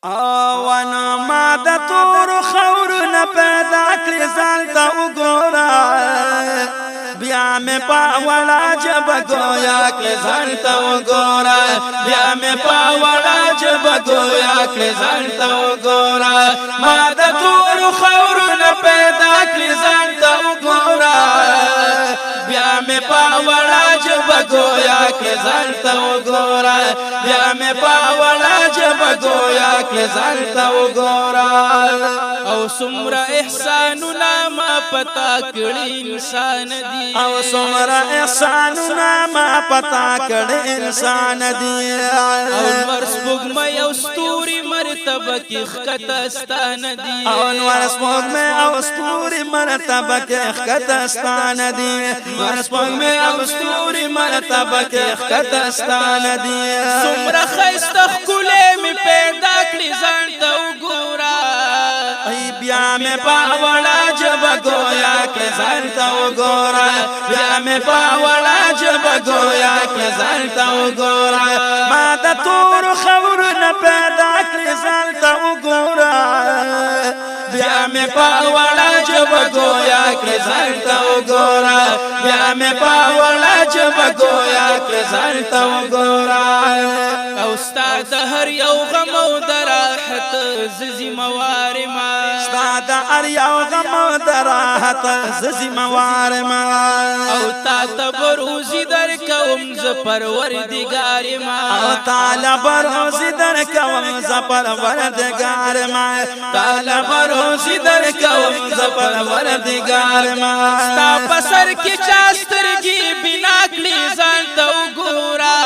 ونه ما د تور خور نه پیدا کړی ځان ته وګوره بیا مې په وړه ژبه ګویا کړی ځان ته وګوره بیا مې په وړه ژبه ګویا کړی ځان ته وګوره ما د تور خور نه پیدا کړی ځان ته وګوره بیا مې په وړه ژبه ګویا کړی ځان ته وګوره بیا مې په وړه ژبه ګویا کړی ځان ته وګوره او څومره احسانونه ما پتا کړی انسان دی او څومره احسانونه ما پتا کړی انسان دی او نور سپوږمۍ او ستوري مرتبه کې ښکته ستانه دی او نور سپوږمۍ او ستوري مرتبه کې ښکته ستانه دی نور سپوږمۍ او ستوري مرتبه کې ښکته ستانه دی څومره ښایسته ښکلې مې پیدا کړي ځان ته وګوره بیا مې په وړه ژبه ګویا کړی ځان ته وګوره بیا مې په وړه ژبه ګویا کړی ځان ته وګوره ما د تور خور نه پیدا کړی ځان ته وګوره بیا مې په وړه ژبه ګویا کړی ځان ته وګوره بیا مې په وړه ژبه ګویا کړی ځان ته وګوره او ستا د هر یو غم او د راحت زه ذمهوار ما ستا د هر یو غم او د راحت زه ذمهوار ما او تا ته به روزي درکوم زه پروردګار ما او تعالی به روزي درکوم زه پروردګار ما تعالی به روزي درکوم زه پروردګار ما ستا په سر کې چا سترګې بنا کړي ځان ته وګوره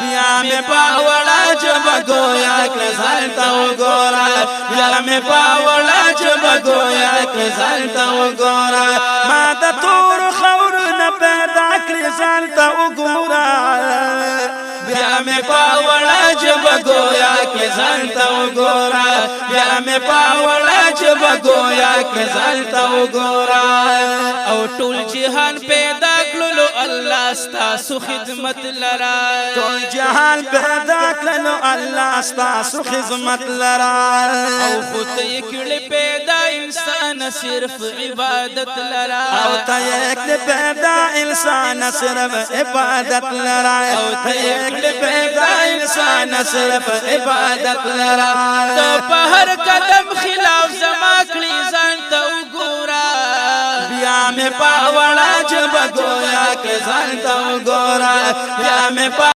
بیا مې په وړه ژبه ګویا کړی ځان ته وګوره بیا مې په وړه ژبه ګویا کړی ځان ته وګوره ما د تور خور نه پیدا کړی ځان ته وګوره بیا مې په وړه ژبه ګویا کړی ځان ته وګوره بیا مې په وړه ژبه ګویا کړی ځان ته وګوره او ټول جهان پیدا کړلو الله ستاسو خدمت لرا ټول جهان پیدا کړلو الله ستاسو خدمت لرا او خو ته یې کړې پیدا انسان صرف عبادت لرا او ته یې کړې پیدا انسان صرف عبادت لرا او ته یې کړې پیدا انسان صرف عبادت لرا ته په هر قدم خلاف زما کړې ځان ته وګوره بیا مې په وړه ژبه ګویا کړی ځان ته وګوره بیا مې